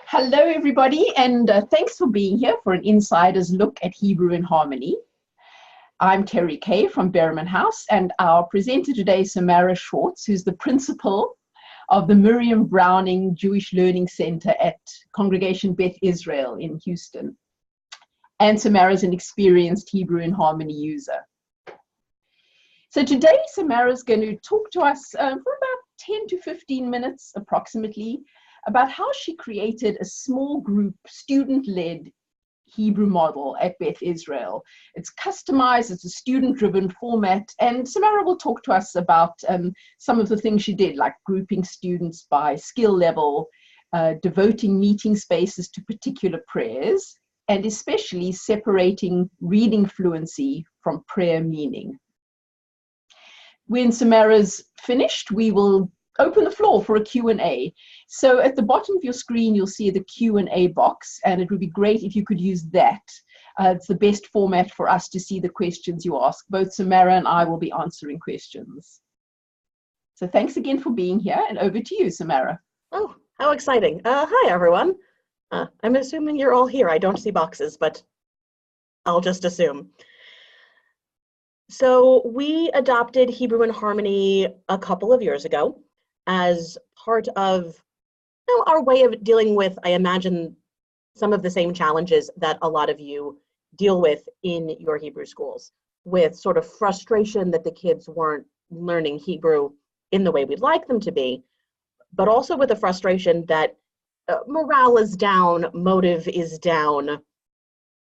Hello, everybody, and thanks for being here for an insider's look at Hebrew in Harmony. I'm Terry Kaye from Berriman House, and our presenter today is Samara Schwartz, who's the principal of the Miriam Browning Jewish Learning Center at Congregation Beth Israel in Houston. And Samara is an experienced Hebrew in Harmony user. So today, Samara is going to talk to us for about 10 to 15 minutes approximately about how she created a small group, student-led Hebrew model at Beth Israel. It's customized, it's a student-driven format, and Samara will talk to us about some of the things she did, like grouping students by skill level, devoting meeting spaces to particular prayers, and especially separating reading fluency from prayer meaning. When Samara's finished, we will open the floor for a Q&A. So at the bottom of your screen, you'll see the Q&A box, and it would be great if you could use that. It's the best format for us to see the questions you ask. Both Samara and I will be answering questions. So thanks again for being here, and over to you, Samara. Oh, how exciting. Hi, everyone. I'm assuming you're all here. I don't see boxes, but I'll just assume. So we adopted Hebrew in Harmony a couple of years ago as part of our way of dealing with, I imagine, some of the same challenges that a lot of you deal with in your Hebrew schools, with sort of frustration that the kids weren't learning Hebrew in the way we'd like them to be, but also with the frustration that morale is down, motive is down,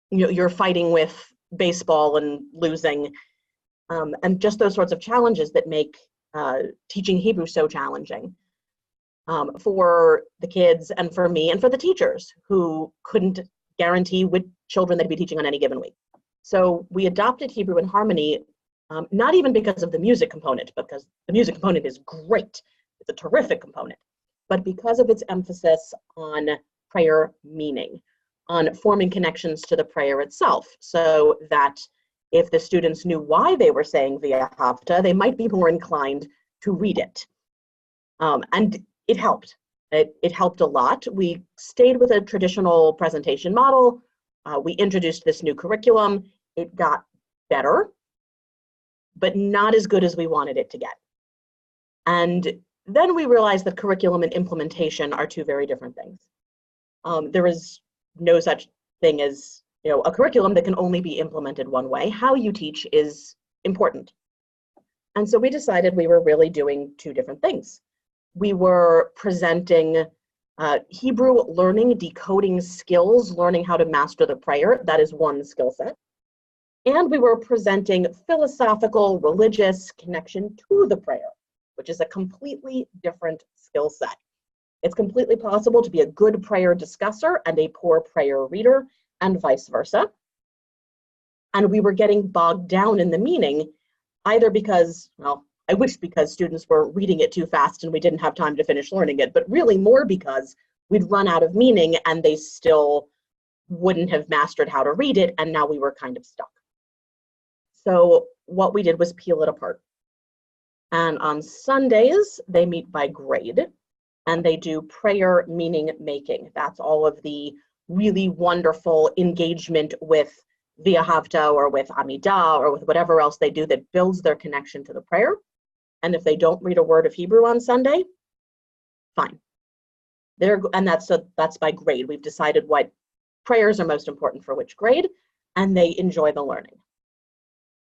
you're fighting with baseball and losing, and just those sorts of challenges that make teaching Hebrew so challenging for the kids and for me and for the teachers who couldn't guarantee which children they'd be teaching on any given week. So we adopted Hebrew in Harmony, not even because of the music component, because the music component is great, it's a terrific component, but because of its emphasis on prayer meaning, on forming connections to the prayer itself, so that if the students knew why they were saying Via Hafta, they might be more inclined to read it. And it helped. It helped a lot. We stayed with a traditional presentation model. We introduced this new curriculum. It got better, but not as good as we wanted it to get. And then we realized that curriculum and implementation are two very different things. There is no such thing as a curriculum that can only be implemented one way. How you teach is important. And so we decided we were really doing two different things. We were presenting Hebrew learning, decoding skills, learning how to master the prayer. That is one skill set. And we were presenting philosophical, religious connection to the prayer, which is a completely different skill set. It's completely possible to be a good prayer discusser and a poor prayer reader, and vice versa. And we were getting bogged down in the meaning, either because, I wish because students were reading it too fast and we didn't have time to finish learning it, but really more because we'd run out of meaning and they still wouldn't have mastered how to read it, and now we were kind of stuck. So what we did was peel it apart. And on Sundays, they meet by grade, and they do prayer meaning making. That's all of the really wonderful engagement with Via Hafta or with Amidah or with whatever else they do that builds their connection to the prayer. And if they don't read a word of Hebrew on Sunday, fine. And that's by grade. We've decided what prayers are most important for which grade, and they enjoy the learning.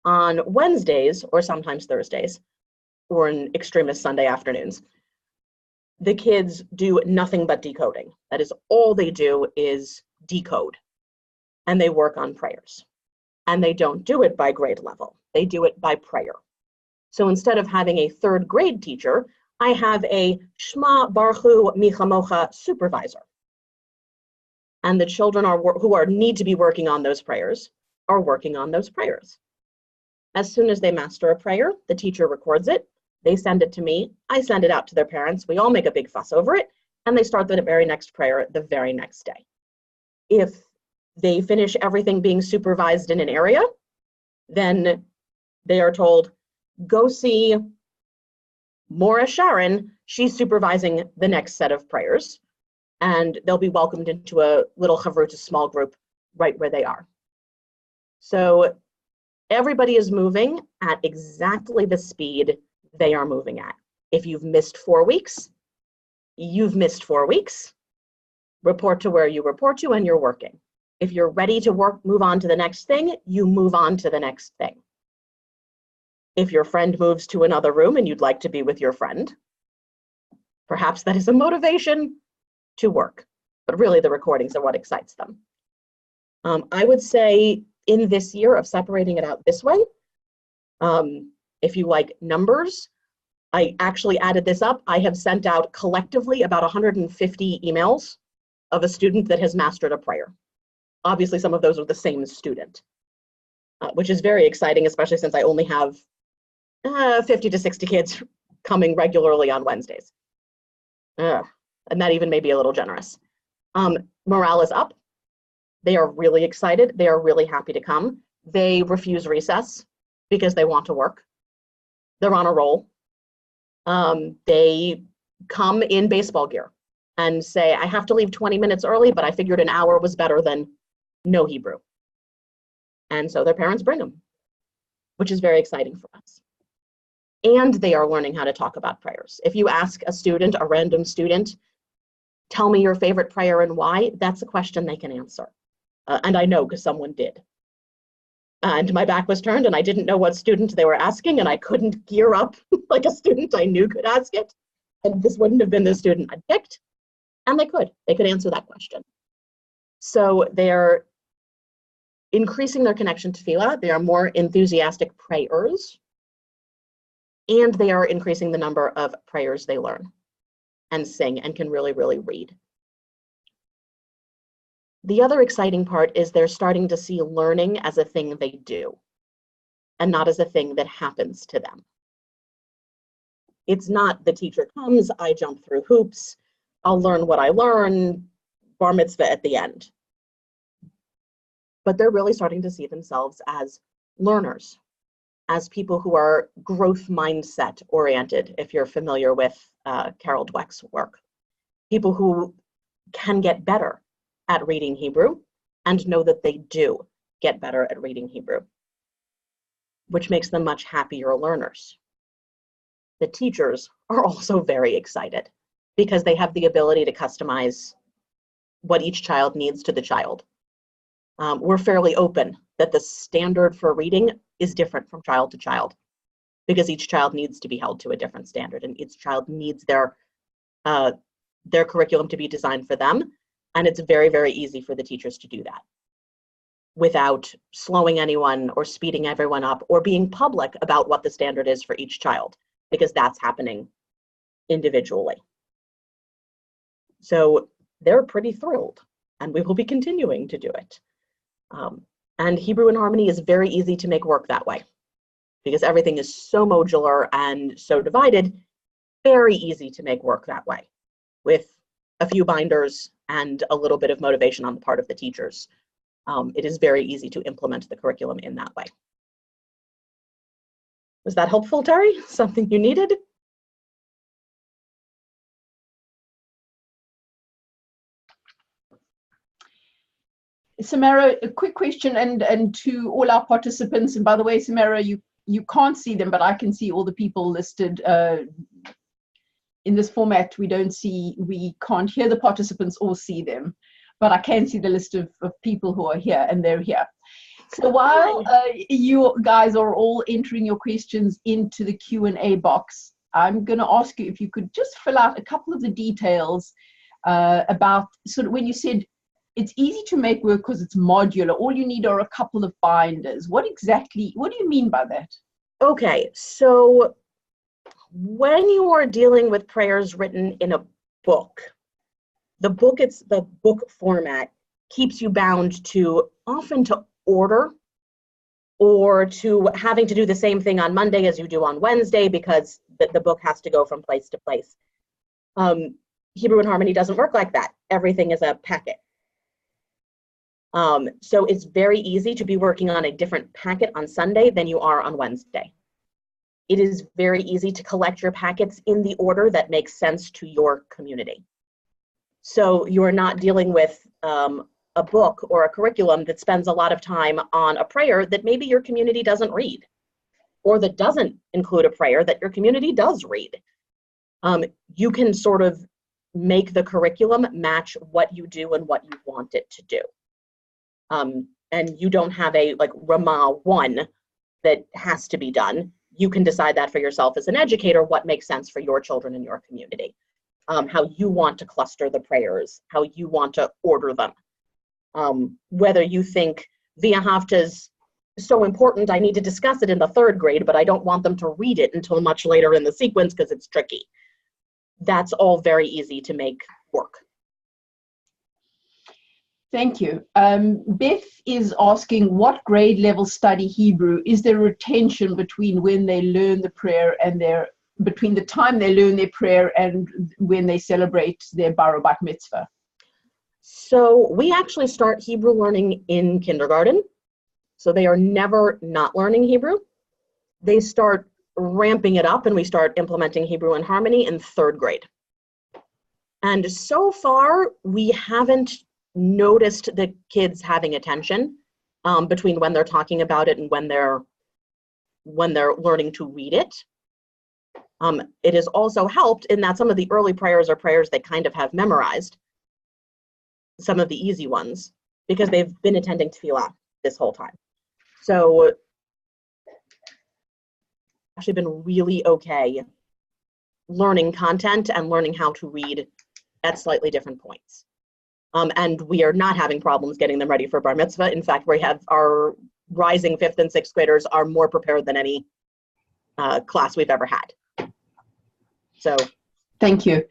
On Wednesdays, or sometimes Thursdays, or in extremist Sunday afternoons, the kids do nothing but decoding. That is all they do is decode. And they work on prayers. And they don't do it by grade level. They do it by prayer. So instead of having a third grade teacher, I have a Shema Baruchu Michamocha supervisor. And the children who need to be working on those prayers are working on those prayers. As soon as they master a prayer, the teacher records it. They send it to me, I send it out to their parents, we all make a big fuss over it, and they start the very next prayer the very next day. If they finish everything being supervised in an area, then they are told, go see Maura Sharon, she's supervising the next set of prayers. and they'll be welcomed into a little Chavruta small group right where they are. So everybody is moving at exactly the speed they are moving at. If you've missed 4 weeks, you've missed 4 weeks. Report to where you report to, and you're working. If you're ready to move on to the next thing, you move on to the next thing. If your friend moves to another room and you'd like to be with your friend, perhaps that is a motivation to work. But really, the recordings are what excites them. I would say in this year of separating it out this way, if you like numbers, I actually added this up. I have sent out collectively about 150 emails of a student that has mastered a prayer. Obviously, some of those are the same student, which is very exciting, especially since I only have 50 to 60 kids coming regularly on Wednesdays. And that even may be a little generous. Morale is up. They are really excited. They are really happy to come. They refuse recess because they want to work. They're on a roll. They come in baseball gear and say, I have to leave 20 minutes early, but I figured an hour was better than no Hebrew. And so their parents bring them, which is very exciting for us. And they are learning how to talk about prayers. If you ask a student, a random student, tell me your favorite prayer and why, that's a question they can answer. And I know because someone did. And my back was turned and I didn't know what student they were asking, and I couldn't gear up like a student I knew could ask it. And this wouldn't have been the student I'd picked. And they could answer that question. So they're increasing their connection to tefillah. They are more enthusiastic prayers. And they are increasing the number of prayers they learn and sing and can really, really read. The other exciting part is they're starting to see learning as a thing they do and not as a thing that happens to them. It's not the teacher comes, I jump through hoops, I'll learn what I learn, bar mitzvah at the end. But they're really starting to see themselves as learners, as people who are growth mindset oriented, if you're familiar with Carol Dweck's work. People who can get better at reading Hebrew and know that they do get better at reading Hebrew, which makes them much happier learners. The teachers are also very excited because they have the ability to customize what each child needs to the child. We're fairly open that the standard for reading is different from child to child because each child needs to be held to a different standard and each child needs their curriculum to be designed for them. And it's very, very easy for the teachers to do that without slowing anyone or speeding everyone up or being public about what the standard is for each child, because that's happening individually. So they're pretty thrilled, and we will be continuing to do it. And Hebrew in Harmony is very easy to make work that way because everything is so modular and so divided, very easy to make work that way with a few binders and a little bit of motivation on the part of the teachers. It is very easy to implement the curriculum in that way. Was that helpful, Terry? Something you needed? Samara, a quick question and to all our participants, and by the way, Samara, you can't see them, but I can see all the people listed. In this format, we can't hear the participants or see them, but I can see the list of people who are here, and they're here. So while you guys are all entering your questions into the Q&A box, I'm going to ask you if you could just fill out a couple of the details about sort of when you said it's easy to make work because it's modular, all you need are a couple of binders. What do you mean by that? Okay, so when you are dealing with prayers written in a book, the book format keeps you bound to often to order or to having to do the same thing on Monday as you do on Wednesday because the book has to go from place to place. Hebrew in Harmony doesn't work like that. Everything is a packet. So it's very easy to be working on a different packet on Sunday than you are on Wednesday. It is very easy to collect your packets in the order that makes sense to your community. So you're not dealing with a book or a curriculum that spends a lot of time on a prayer that maybe your community doesn't read, or that doesn't include a prayer that your community does read. You can sort of make the curriculum match what you do and what you want it to do. And you don't have a like Rama 1 that has to be done. You can decide that for yourself as an educator, what makes sense for your children in your community, how you want to cluster the prayers, how you want to order them. Whether you think Via Hafta's so important, I need to discuss it in the 3rd grade, but I don't want them to read it until much later in the sequence because it's tricky. That's all very easy to make work. Thank you. Beth is asking, what grade level study Hebrew? Is there a tension between when they learn the prayer and between the time they learn their prayer and when they celebrate their bar bat mitzvah? So we actually start Hebrew learning in kindergarten. So they are never not learning Hebrew. They start ramping it up and we start implementing Hebrew in Harmony in 3rd grade. And so far, we haven't noticed the kids having attention between when they're talking about it and when they're learning to read it. It has also helped in that some of the early prayers are prayers they kind of have memorized, some of the easy ones, because they've been attending tefillah this whole time. So actually been really okay learning content and learning how to read at slightly different points. And we are not having problems getting them ready for bar mitzvah. In fact, we have our rising 5th and 6th graders are more prepared than any class we've ever had. So. Thank you.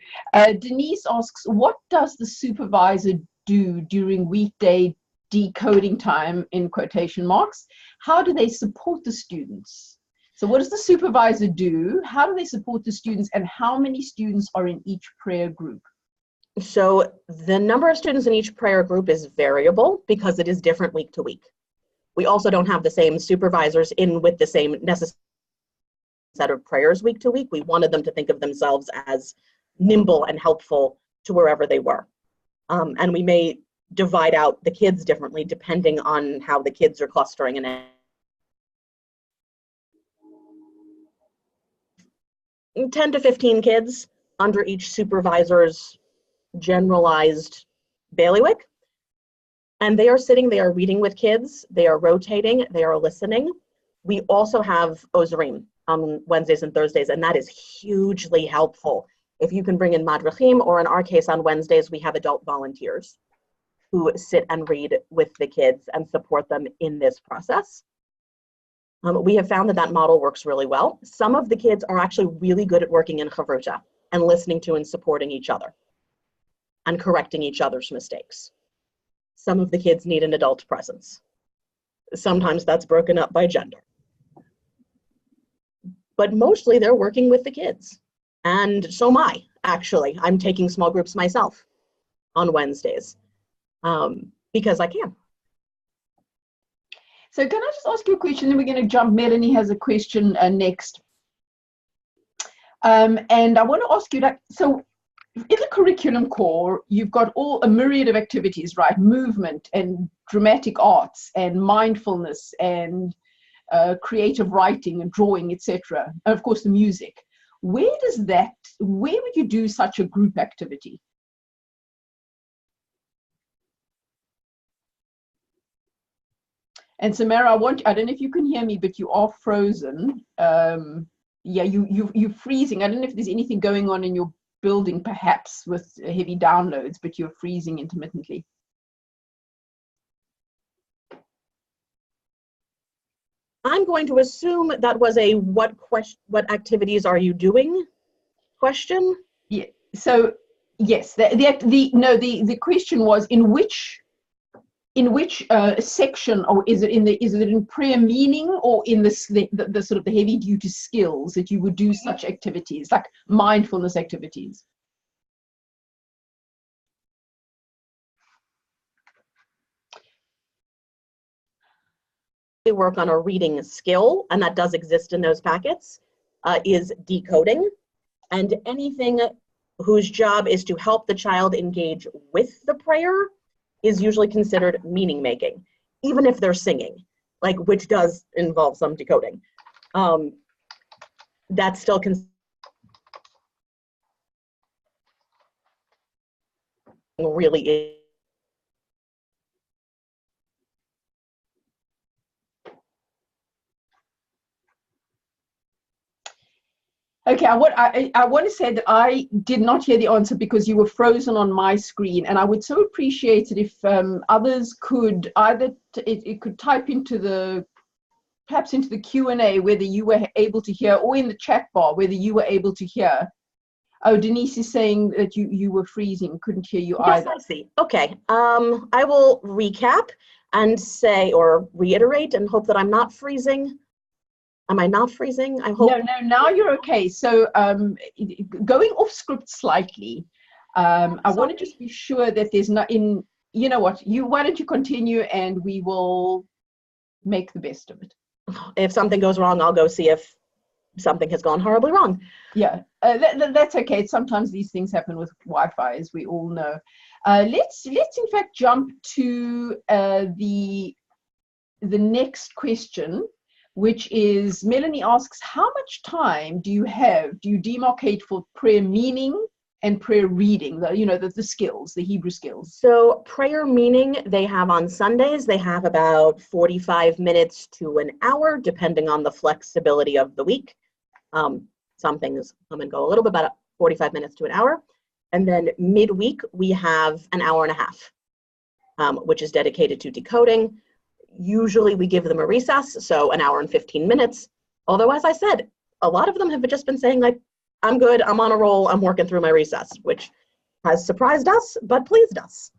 Denise asks, what does the supervisor do during weekday decoding time, in quotation marks? How do they support the students? So what does the supervisor do? How do they support the students? And how many students are in each prayer group? So the number of students in each prayer group is variable because it is different week to week. We also don't have the same supervisors in with the same necessary set of prayers week to week. We wanted them to think of themselves as nimble and helpful to wherever they were. And we may divide out the kids differently depending on how the kids are clustering in it. 10 to 15 kids under each supervisor's generalized bailiwick. And they are sitting, they are reading with kids, they are rotating, they are listening. We also have Ozarim on Wednesdays and Thursdays, and that is hugely helpful. If you can bring in Madrachim, or in our case on Wednesdays, we have adult volunteers who sit and read with the kids and support them in this process. We have found that that model works really well. Some of the kids are actually really good at working in chavruta and listening to and supporting each other and correcting each other's mistakes. Some of the kids need an adult presence. Sometimes that's broken up by gender. But mostly they're working with the kids. And so am I, actually. I'm taking small groups myself on Wednesdays because I can. So can I just ask you a question? Then we're going to jump. Melanie has a question next. And I want to ask you that, so in the curriculum core, you've got a myriad of activities, right? Movement and dramatic arts and mindfulness and creative writing and drawing, etc. And of course the music. Where would you do such a group activity? And Samara, I don't know if you can hear me, but you are frozen. Yeah, you're freezing. I don't know if there's anything going on in your building, perhaps with heavy downloads, but you're freezing intermittently. I'm going to assume that was a what activities are you doing question? Yeah. So yes, the question was in which section, or is it in prayer meaning, or in the sort of the heavy duty skills that you would do such activities like mindfulness activities? We work on a reading skill, and that does exist in those packets, is decoding, and anything whose job is to help the child engage with the prayer is usually considered meaning making, even if they're singing, like, which does involve some decoding. That's still really. Okay, I want to say that I did not hear the answer because you were frozen on my screen, and I would so appreciate it if others could either it could type into perhaps into the Q&A whether you were able to hear, or in the chat bar whether you were able to hear. Oh, Denise is saying that you were freezing, couldn't hear you either. Yes, I see. Okay, I will recap and say, or reiterate, and hope that I'm not freezing. Am I not freezing? I hope. No, now you're okay. So going off script slightly, I want to just be sure that there's not in, you know what, why don't you continue and we will make the best of it. If something goes wrong, I'll go see if something has gone horribly wrong. Yeah, that's okay. Sometimes these things happen with Wi-Fi, as we all know. Let's in fact jump to the next question, which is, Melanie asks, how much time do you demarcate for prayer meaning and prayer reading, the skills, the Hebrew skills? So prayer meaning, they have on Sundays, they have about 45 minutes to an hour, depending on the flexibility of the week. Some things come and go a little bit, about 45 minutes to an hour. And then midweek, we have an hour and a half, which is dedicated to decoding. Usually we give them a recess, so an hour and 15 minutes. Although, as I said, a lot of them have just been saying, like, I'm good, I'm on a roll, I'm working through my recess, which has surprised us, but pleased us.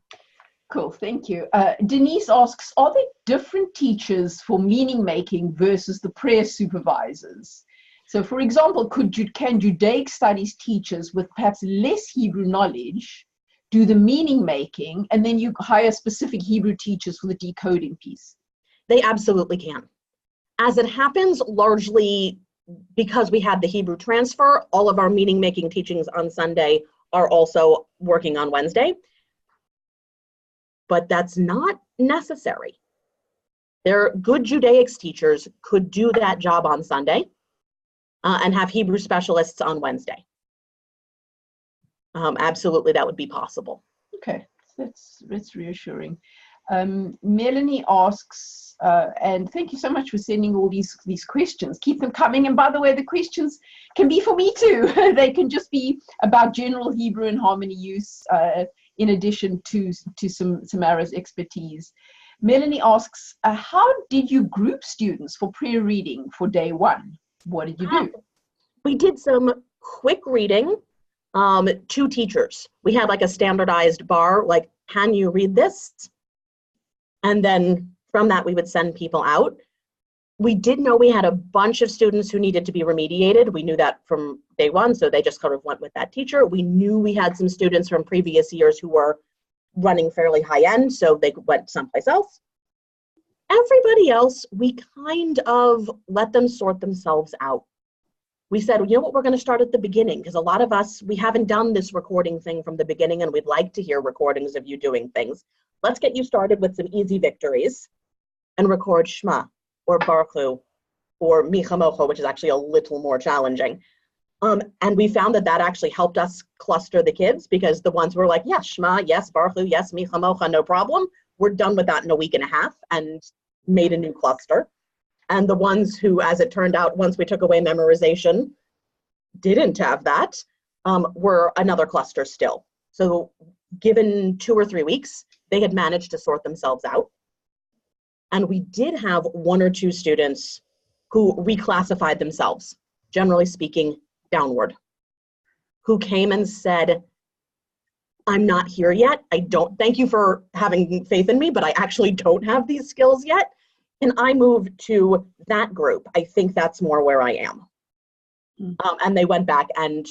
Cool, thank you. Denise asks, are there different teachers for meaning making versus the prayer supervisors? So, for example, can Judaic studies teachers with perhaps less Hebrew knowledge do the meaning making, and then you hire specific Hebrew teachers for the decoding piece? They absolutely can. As it happens, largely because we had the Hebrew transfer, all of our meaning making teachings on Sunday are also working on Wednesday. But that's not necessary. Their good Judaics teachers could do that job on Sunday and have Hebrew specialists on Wednesday. Absolutely, that would be possible. Okay, that's reassuring. Melanie asks, and thank you so much for sending all these questions. Keep them coming. And by the way, the questions can be for me too. They can just be about general Hebrew and harmony use, in addition to some Samara's expertise. Melanie asks, how did you group students for prayer reading for day one? What did you do? We did some quick reading. 2 teachers. We had like a standardized bar, like, can you read this? And then from that, we would send people out. We did know we had a bunch of students who needed to be remediated. We knew that from day one, so they just kind of went with that teacher. We knew we had some students from previous years who were running fairly high end, so they went someplace else. Everybody else, we kind of let them sort themselves out. We said, you know what, we're going to start at the beginning, because a lot of us, we haven't done this recording thing from the beginning, and we'd like to hear recordings of you doing things. Let's get you started with some easy victories and record Shema or Baruch Hu or Mi Chamocha, which is actually a little more challenging. And we found that actually helped us cluster the kids, because the ones who were like, yes, Shema, yes, Baruch Hu, yes, Mi Chamocha, no problem, we're done with that in a week and a half and made a new cluster. And the ones who, as it turned out, once we took away memorization, didn't have that, were another cluster still. So given 2 or 3 weeks, they had managed to sort themselves out. And we did have 1 or 2 students who reclassified themselves, generally speaking, downward, who came and said, I'm not here yet. Thank you for having faith in me, but I actually don't have these skills yet. And I moved to that group. I think that's more where I am. And they went back and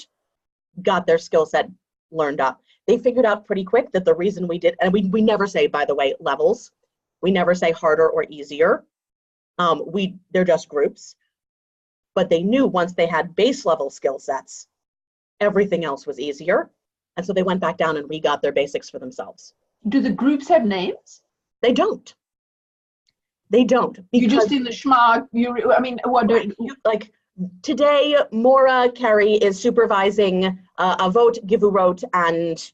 got their skill set learned up. They figured out pretty quick that the reason we did, and we never say, by the way, levels. We never say harder or easier. They're just groups. But they knew once they had base level skill sets, everything else was easier. And so they went back down and re-got their basics for themselves. Do the groups have names? They don't. They don't. You just in the schma, what? Right, like today, Mora Carey is supervising a vote, Givurot, and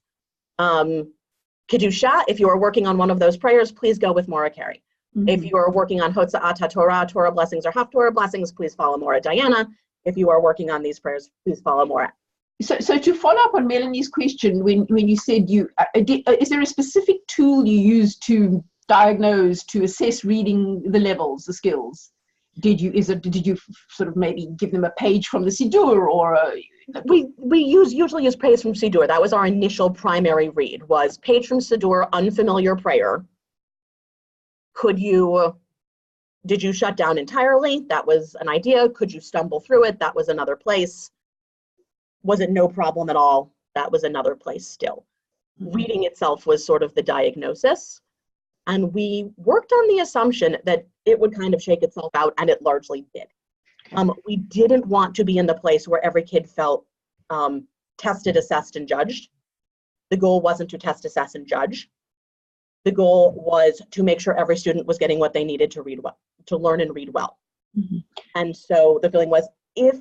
Kedusha. If you are working on one of those prayers, please go with Mora Carey. Mm-hmm. If you are working on Hotza'at Torah, Torah blessings or Haftorah blessings, please follow Mora Diana. If you are working on these prayers, please follow Mora. So to follow up on Melanie's question, when you said is there a specific tool you use to diagnose, to assess reading the levels, the skills? Did you sort of maybe give them a page from the Siddur, or we usually use page from Siddur. That was our initial primary read, was page from Siddur, unfamiliar prayer. Did you shut down entirely? That was an idea. Could you stumble through it? That was another place. Was it no problem at all? That was another place still. Mm-hmm. Reading itself was sort of the diagnosis. And we worked on the assumption that it would kind of shake itself out, and it largely did. Okay. We didn't want to be in the place where every kid felt tested, assessed, and judged. The goal wasn't to test, assess, and judge. The goal was to make sure every student was getting what they needed to read well, to learn and read well. Mm-hmm. And so the feeling was, if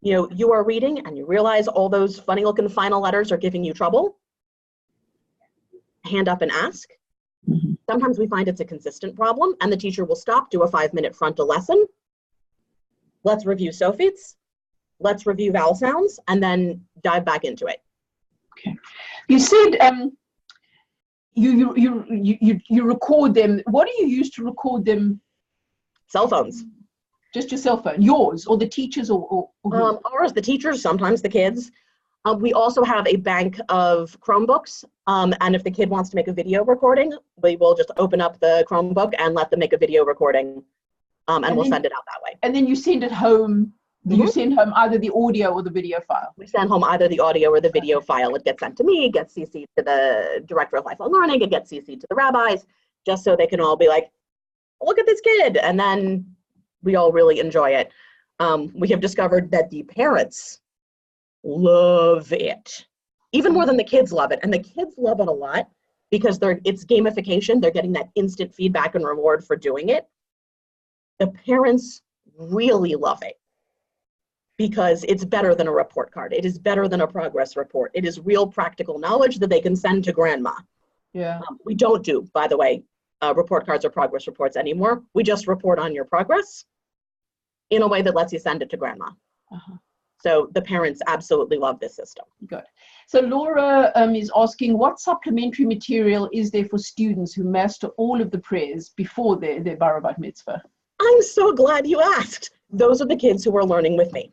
you are reading and you realize all those funny looking final letters are giving you trouble, hand up and ask. Mm-hmm. Sometimes we find it's a consistent problem, and the teacher will stop, do a 5-minute frontal lesson. Let's review Sofits, let's review vowel sounds, and then dive back into it. Okay. You said you record them. What do you use to record them? Cell phones. Just your cell phone, yours or the teachers or ours, the teachers, sometimes the kids. We also have a bank of Chromebooks, and if the kid wants to make a video recording, we will just open up the Chromebook and let them make a video recording, and we'll send it out that way. And then you send it home. Mm-hmm. You send home either the audio or the video file? We send home either the audio or the video file. It gets sent to me, it gets CC'd to the director of lifelong learning, it gets CC'd to the rabbis, just so they can all be like, look at this kid, and then we all really enjoy it. We have discovered that the parents love it, even more than the kids love it. And the kids love it a lot because it's gamification. They're getting that instant feedback and reward for doing it. The parents really love it because it's better than a report card. It is better than a progress report. It is real practical knowledge that they can send to grandma. Yeah. We don't do, by the way, report cards or progress reports anymore. We just report on your progress in a way that lets you send it to grandma. Uh-huh. So the parents absolutely love this system. Good. So Laura is asking, what supplementary material is there for students who master all of the prayers before their bar bat mitzvah? I'm so glad you asked. Those are the kids who are learning with me.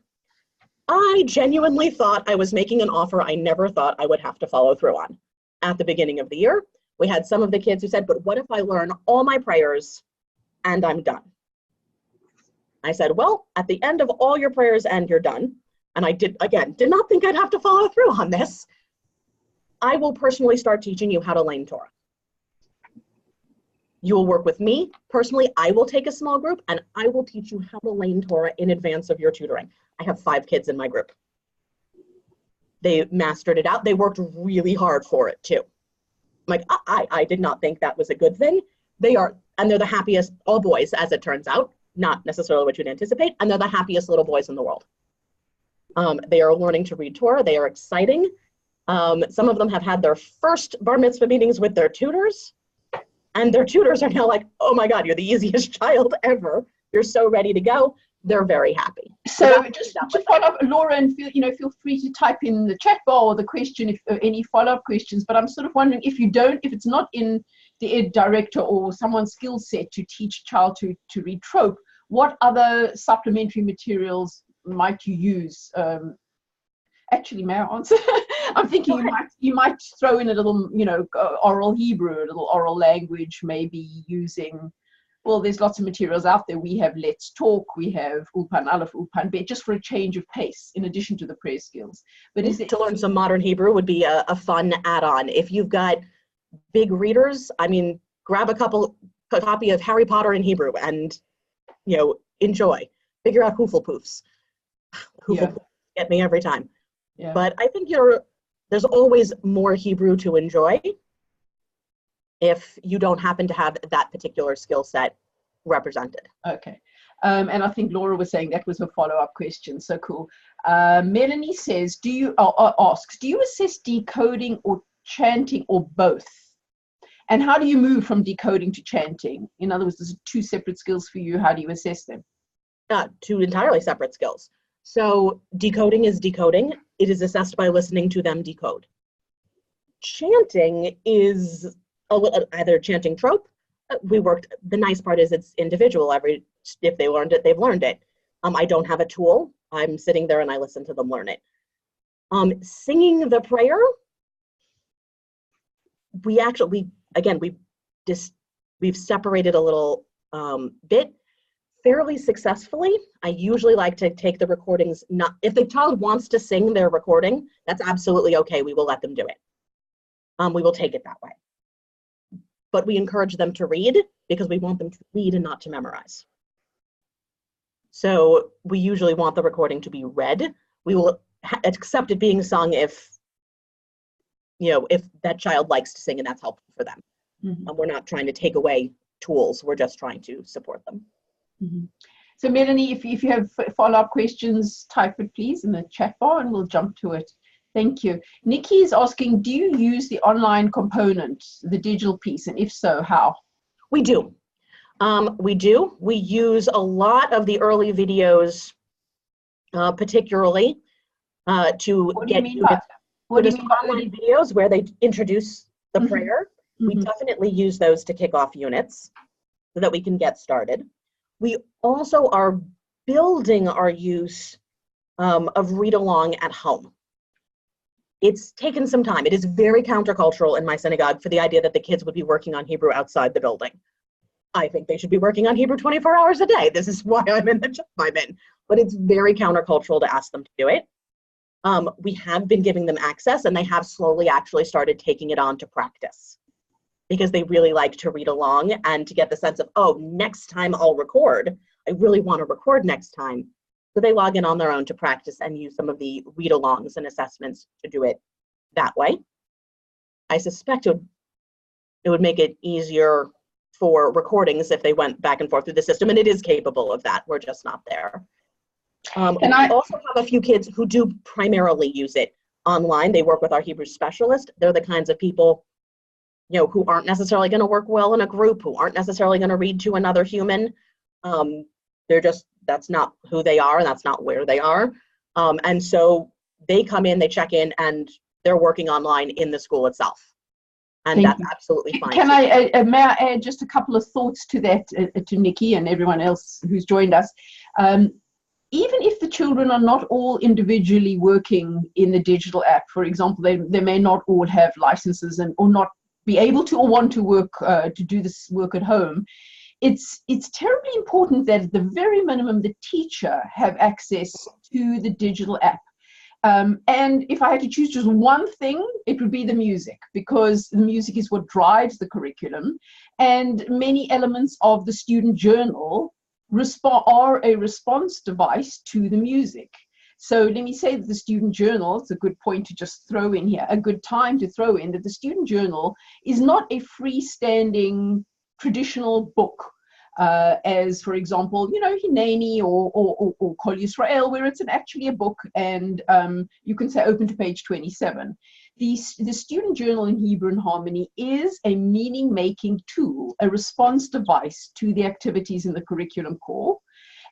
I genuinely thought I was making an offer I never thought I would have to follow through on. At the beginning of the year, we had some of the kids who said, but what if I learn all my prayers and I'm done? I said, well, at the end of all your prayers and you're done, and I did not think I'd have to follow through on this, I will personally start teaching you how to learn Torah. You will work with me. Personally, I will take a small group and I will teach you how to learn Torah in advance of your tutoring. I have 5 kids in my group. They mastered it out. They worked really hard for it too. I'm like, I did not think that was a good thing. They're the happiest, all boys, as it turns out, not necessarily what you'd anticipate, and they're the happiest little boys in the world. They are learning to read Torah. They are exciting. Some of them have had their first bar mitzvah meetings with their tutors, and their tutors are now like, oh my God, you're the easiest child ever. You're so ready to go. They're very happy. So just to follow up, Laura, and feel free to type in the chat bar or the question if any follow-up questions, but I'm sort of wondering if it's not in the ed director or someone's skill set to teach a child to read trope, what other supplementary materials might you use? Actually, may I answer? I'm thinking you might throw in a little, oral Hebrew, a little oral language, maybe using, well, there's lots of materials out there. We have Let's Talk, we have Ulpan Aleph, Ulpan Bet, just for a change of pace, in addition to the prayer skills. But to learn some modern Hebrew would be a fun add-on. If you've got big readers, grab a copy of Harry Potter in Hebrew and, enjoy. Figure out Hooflepoofs. Hooflepoofs get me every time. Yeah. But I think the there's always more Hebrew to enjoy if you don't happen to have that particular skill set represented. Okay. And I think Laura was saying that was her follow-up question. So cool. Melanie says, asks, do you assess decoding or chanting or both? And how do you move from decoding to chanting? In other words, there's two separate skills for you. How do you assess them? Two entirely separate skills. So decoding is decoding. It is assessed by listening to them decode. Chanting is either chanting trope. The nice part is it's individual. If they learned it, they've learned it. I don't have a tool. I'm sitting there and I listen to them learn it. Singing the prayer, we've separated a little bit fairly successfully. I usually like to take the recordings, if the child wants to sing their recording, that's absolutely okay. We will let them do it. We will take it that way. But we encourage them to read because we want them to read and not to memorize. So we usually want the recording to be read. We will accept it being sung if that child likes to sing and that's helpful for them. Mm-hmm. We're not trying to take away tools. We're just trying to support them. Mm-hmm. So Melanie, if you have follow-up questions, type it please in the chat bar and we'll jump to it. Thank you. Nikki is asking, do you use the online component, the digital piece, and if so, how? We do. We use a lot of the early videos, particularly to get online videos where they introduce the mm-hmm. prayer. Mm-hmm. We definitely use those to kick off units so that we can get started. We also are building our use of read-along at home. It's taken some time. It is very countercultural in my synagogue for the idea that the kids would be working on Hebrew outside the building. I think they should be working on Hebrew 24 hours a day. This is why I'm in the job I'm in. But it's very countercultural to ask them to do it. We have been giving them access, and they have slowly actually started taking it on to practice because they really like to read along and to get the sense of, oh, next time I'll record. I really want to record next time. So they log in on their own to practice and use some of the read-alongs and assessments to do it that way. I suspect it would make it easier for recordings if they went back and forth through the system, and it is capable of that. We're just not there. I also have a few kids who do primarily use it online. They work with our Hebrew specialist. They're the kinds of people, who aren't necessarily going to work well in a group, who aren't necessarily going to read to another human. That's not who they are, and that's not where they are. And so they come in, they check in, and they're working online in the school itself. And that's absolutely fine. May I add just a couple of thoughts to that, to Nikki and everyone else who's joined us? Even if the children are not all individually working in the digital app, for example, they may not all have licenses or not be able to or want to work to do this work at home. It's terribly important that at the very minimum the teacher have access to the digital app. And if I had to choose just one thing, it would be the music, because the music is what drives the curriculum, and many elements of the student journal are a response device to the music. So let me say that the student journal, it's a good point to just throw in here, a good time to throw in that the student journal is not a freestanding traditional book, as for example, Hineni or Kol Yisrael, where it's actually a book, and you can say open to page 27. The student journal in Hebrew and Harmony is a meaning-making tool, a response device to the activities in the curriculum core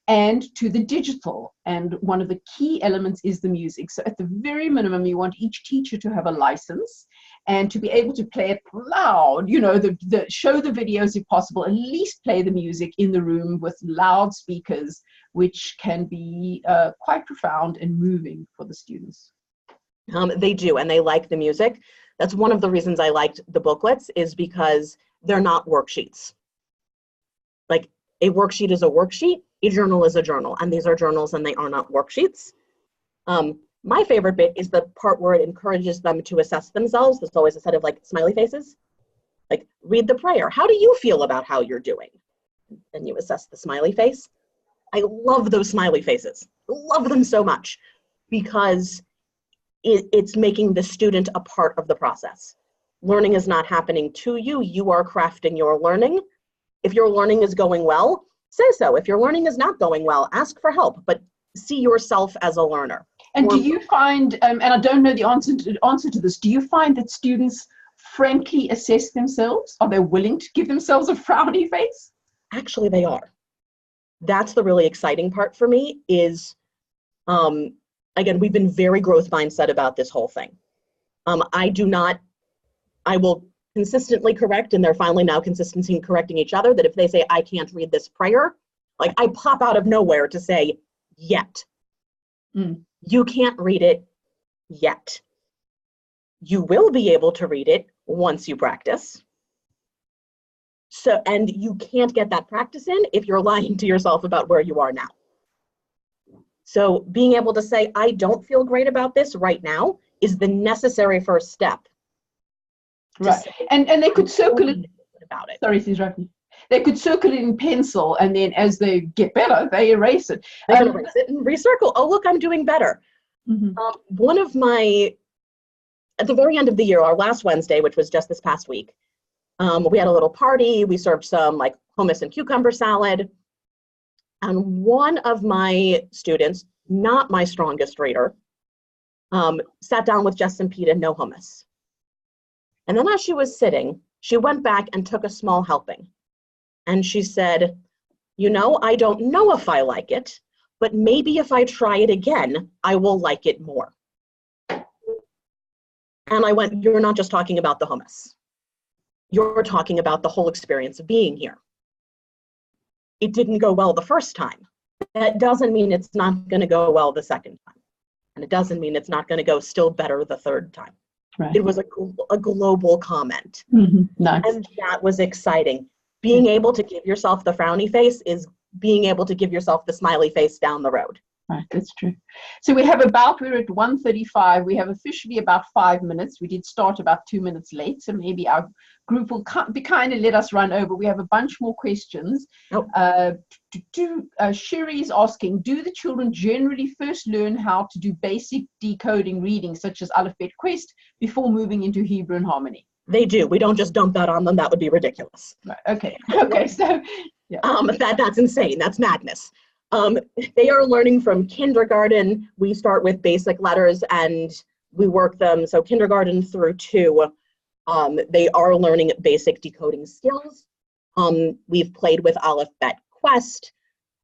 and to the digital. And one of the key elements is the music. So at the very minimum, you want each teacher to have a license and to be able to play it loud, show the videos if possible, at least play the music in the room with loudspeakers, which can be quite profound and moving for the students. They do, and they like the music. That's one of the reasons I liked the booklets, is because they're not worksheets. Like, a worksheet is a worksheet, a journal is a journal, and these are journals and they are not worksheets. My favorite bit is the part where it encourages them to assess themselves. There's always a set of smiley faces. Like, read the prayer. How do you feel about how you're doing? Then you assess the smiley face. I love those smiley faces. I love them so much, because it's making the student a part of the process. Learning is not happening to you. You are crafting your learning. If your learning is going well, say so. If your learning is not going well, ask for help, but see yourself as a learner. And do you find, and I don't know the answer to this, do you find that students frankly assess themselves? Are they willing to give themselves a frowny face? Actually, they are. That's the really exciting part for me is, again, we've been very growth mindset about this whole thing. I will consistently correct, and they're finally now consistently correcting each other, that if they say, I can't read this prayer, like I pop out of nowhere to say, yet. You can't read it yet. You will be able to read it once you practice. So, and you can't get that practice in if you're lying to yourself about where you are now. So being able to say, I don't feel great about this right now is the necessary first step. Right. And they could circle it about it. Sorry, Susan. They could circle it in pencil, and then as they get better, they erase it. They can erase it and recircle. Oh, look, I'm doing better. One of my, at the very end of the year, our last Wednesday, which was just this past week, we had a little party. We served some like hummus and cucumber salad. And one of my students, not my strongest reader, sat down with just some pita and no hummus. And then as she was sitting, she went back and took a small helping. And she said, you know, I don't know if I like it, but maybe if I try it again, I will like it more. And I went, you're not just talking about the hummus. You're talking about the whole experience of being here. It didn't go well the first time. That doesn't mean it's not going to go well the second time. And it doesn't mean it's not going to go still better the third time. Right. It was a global comment. Nice. And that was exciting. Being able to give yourself the frowny face is being able to give yourself the smiley face down the road. Right, that's true. So we're at 1:35. We have officially about 5 minutes. We did start about 2 minutes late, so maybe our group will be kind of let us run over. We have a bunch more questions. Sherry's asking, do the children generally first learn how to do basic decoding reading, such as Aleph Bet Quest, before moving into Hebrew and Harmony? They do. We don't just dump that on them. That would be ridiculous. Right. Okay. So, yeah. That's insane. That's madness. They are learning from kindergarten. We start with basic letters and we work them. So kindergarten through 2, they are learning basic decoding skills. We've played with Aleph Bet Quest.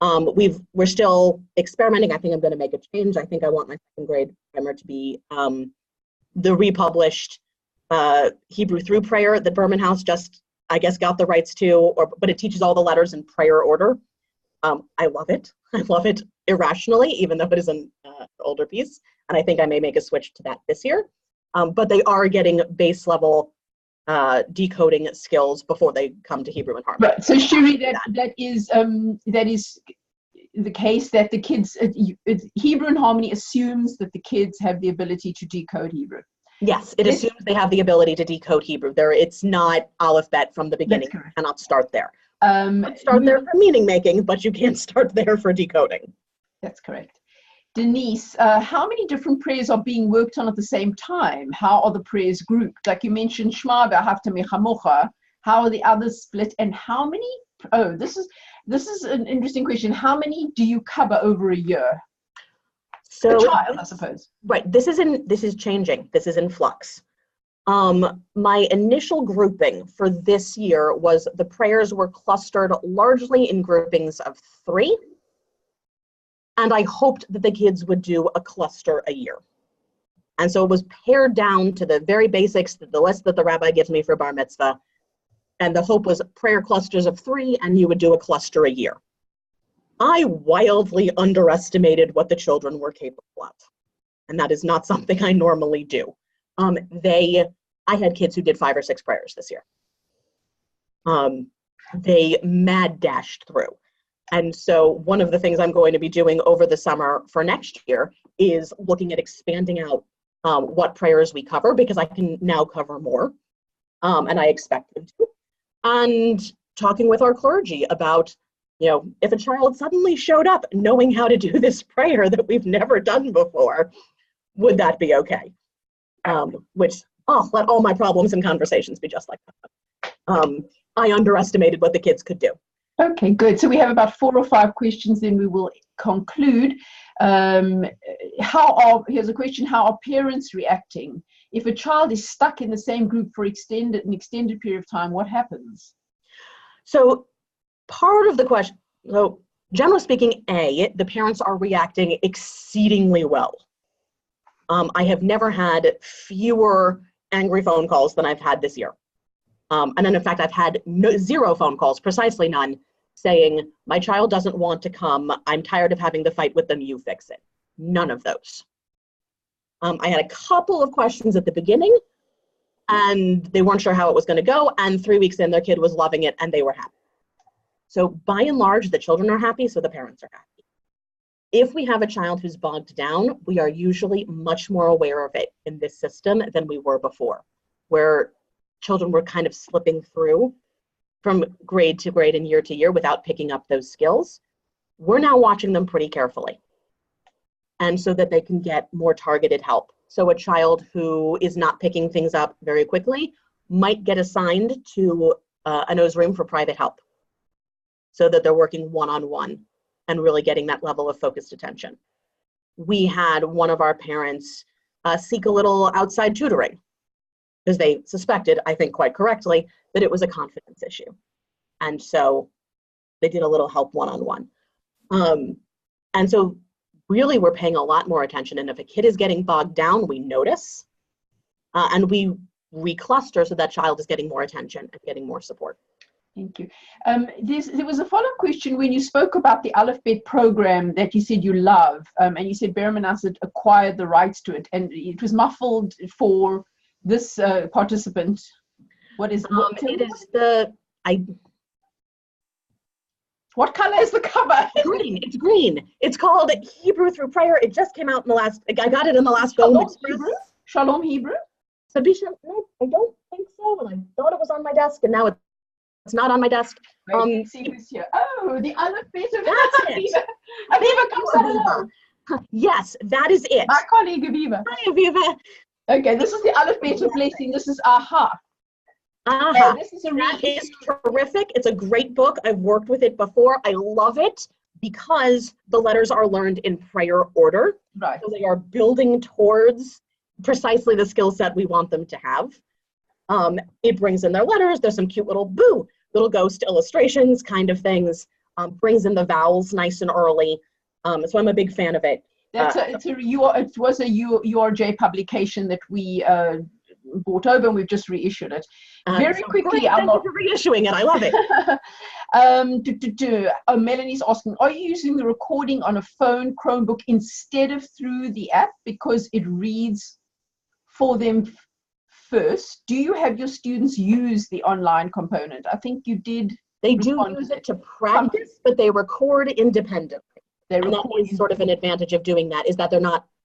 We're still experimenting. I think I'm going to make a change. I think I want my 2nd grade primer to be the republished Hebrew through prayer that Berman House just, I guess, got the rights to, but it teaches all the letters in prayer order. I love it. I love it irrationally, even though it is an older piece. And I think I may make a switch to that this year. But they are getting base level decoding skills before they come to Hebrew and Harmony. Right. So Shuri, that is the case that the kids, Hebrew and Harmony assumes that the kids have the ability to decode Hebrew. Yes, it assumes they have the ability to decode Hebrew. It's not Aleph Bet from the beginning. You cannot start there. Start there for meaning making, but you can't start there for decoding. That's correct. Denise, how many different prayers are being worked on at the same time? How are the prayers grouped? Like you mentioned, Shema V'ahavta Mechamocha. How are the others split? And how many? Oh, this is an interesting question. How many do you cover over a year? So, a child, I suppose. Right. This is changing. This is in flux. My initial grouping for this year was the prayers were clustered largely in groupings of 3. And I hoped that the kids would do a cluster a year. And so it was pared down to the very basics, the list that the rabbi gives me for bar mitzvah. And the hope was prayer clusters of 3, and you would do a cluster a year. I wildly underestimated what the children were capable of. And that is not something I normally do. I had kids who did 5 or 6 prayers this year. They mad dashed through. And so one of the things I'm going to be doing over the summer for next year is looking at expanding out what prayers we cover, because I can now cover more, and I expect them to. And talking with our clergy about, if a child suddenly showed up knowing how to do this prayer that we've never done before, would that be okay? Which, let all my problems and conversations be just like that. I underestimated what the kids could do. Okay, good. So we have about 4 or 5 questions, then we will conclude. Here's a question: how are parents reacting? If a child is stuck in the same group for an extended period of time, what happens? So part of the question, so generally speaking, the parents are reacting exceedingly well. I have never had fewer angry phone calls than I've had this year. And then in fact, I've had 0 phone calls, precisely none, saying, my child doesn't want to come, I'm tired of having to fight with them, you fix it. None of those. I had a couple of questions at the beginning, and they weren't sure how it was going to go, and 3 weeks in, their kid was loving it, and they were happy. So by and large, the children are happy, so the parents are happy. If we have a child who's bogged down, we are usually much more aware of it in this system than we were before, where children were kind of slipping through from grade to grade and year to year without picking up those skills. We're now watching them pretty carefully, and so that they can get more targeted help. So a child who is not picking things up very quickly might get assigned to a nose room for private help, so that they're working one-on-one and really getting that level of focused attention. We had one of our parents seek a little outside tutoring because they suspected, I think quite correctly, that it was a confidence issue. And so they did a little help one-on-one. And so really we're paying a lot more attention. And if a kid is getting bogged down, we notice and we recluster so that child is getting more attention and getting more support. Thank you. There was a follow-up question when you spoke about the Alphabet program that you said you love, and you said Berman had acquired the rights to it, and it was muffled for this participant. What is it? Is the What color is the cover? Green. It's green. It's called Hebrew Through Prayer. It just came out in the last. I got it in the last Golden Express. Shalom Hebrew. Sabisha, no, I don't think so. And I thought it was on my desk, and now it's not on my desk. See who's here. Oh, the Alphabet of Aviva. Yes, that is it. My colleague Aviva. Hi, Aviva. Okay, this is the Alphabet of Blessing. This is Aha. This is terrific. It's a great book. I've worked with it before. I love it because the letters are learned in prayer order. Right. So they are building towards precisely the skill set we want them to have. It brings in their letters. There's some cute little little ghost illustrations kind of things. Brings in the vowels nice and early. So I'm a big fan of it. It was a URJ publication that we bought over, and we've just reissued it. Very quickly, thank you for reissuing it. I love it. Melanie's asking, are you using the recording on a phone Chromebook instead of through the app because it reads for them first? Do you have your students use the online component? I think you did. They do use it to practice, but they record independently. And that is sort of an advantage of doing that, is that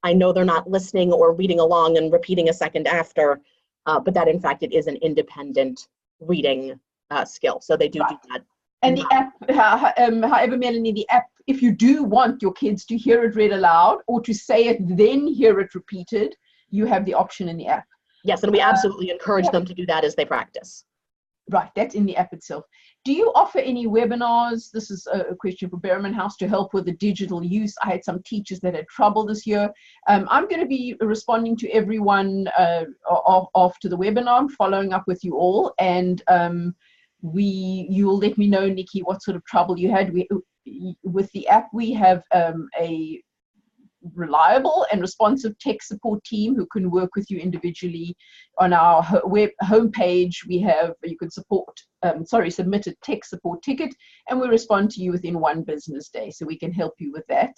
I know they're not listening or reading along and repeating a second after, but that in fact it is an independent reading skill. So they do that. And the app, however, Melanie, the app, if you do want your kids to hear it read aloud or to say it, then hear it repeated, you have the option in the app. Yes, and we absolutely encourage them to do that as they practice. Right, that's in the app itself. Do you offer any webinars? This is a question for Berman House to help with the digital use. I had some teachers that had trouble this year. I'm going to be responding to everyone after the webinar. I'm following up with you all, and you will let me know, Nikki, what sort of trouble you had. With the app, we have a reliable and responsive tech support team who can work with you individually. On our web homepage, you can submit a tech support ticket, and we respond to you within 1 business day, so we can help you with that.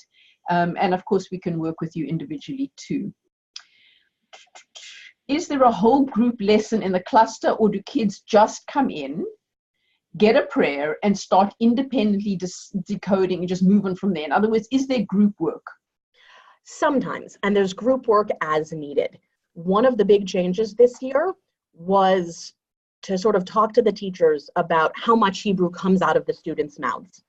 And of course, we can work with you individually too. Is there a whole group lesson in the cluster, or do kids just come in, get a prayer, and start independently decoding and just move on from there? In other words, is there group work? Sometimes, and there's group work as needed. One of the big changes this year was to sort of talk to the teachers about how much Hebrew comes out of the students' mouths,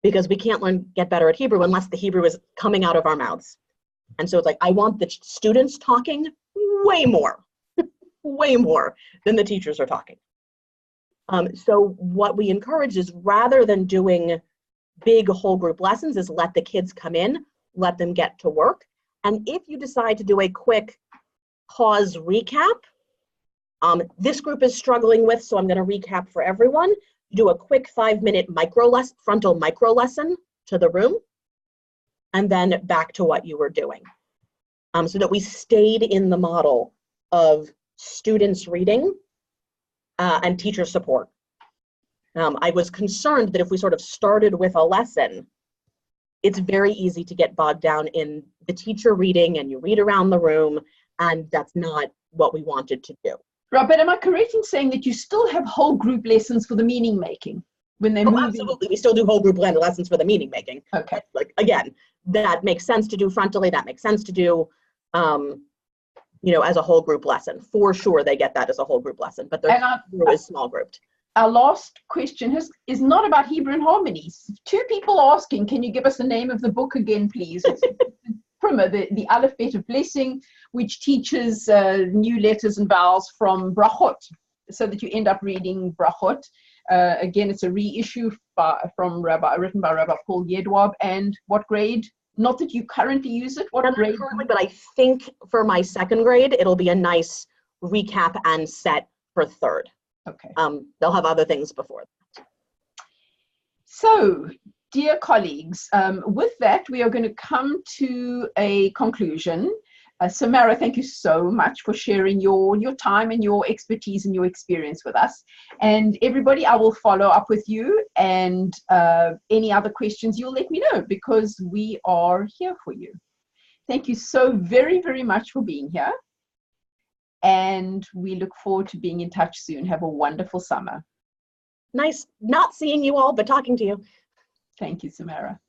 because we can't get better at Hebrew unless the Hebrew is coming out of our mouths. And so it's like, I want the students talking way more, way more than the teachers are talking. So what we encourage is, rather than doing big whole group lessons, is let the kids come in, let them get to work. And if you decide to do a quick pause recap, this group is struggling with, so I'm going to recap for everyone. Do a quick 5-minute frontal micro lesson to the room, and then back to what you were doing. So that we stayed in the model of students reading and teacher support. I was concerned that if we sort of started with a lesson, it's very easy to get bogged down in the teacher reading and you read around the room, and that's not what we wanted to do. Right, but am I correct in saying that you still have whole group lessons for the meaning making when they're moving? Absolutely, we still do whole group lessons for the meaning making. Okay. Like, again, that makes sense to do frontally, that makes sense to do, as a whole group lesson. For sure, they get that as a whole group lesson, but they're small grouped. Our last question is not about Hebrew and harmonies. 2 people asking, can you give us the name of the book again, please? It's Primer, the Alphabet of Blessing, which teaches new letters and vowels from brachot, so that you end up reading brachot. Again, it's a reissue written by Rabbi Paul Yedwab. And what grade? Not that you currently use it. What grade? Currently, but I think for my 2nd grade, it'll be a nice recap and set for 3rd. Okay. They'll have other things before that. So, dear colleagues, with that, we are going to come to a conclusion. Samara, thank you so much for sharing your time and your expertise and your experience with us. And everybody, I will follow up with you, and any other questions, you'll let me know, because we are here for you. Thank you so very, very much for being here. And we look forward to being in touch soon. Have a wonderful summer. Nice not seeing you all, but talking to you. Thank you, Samara.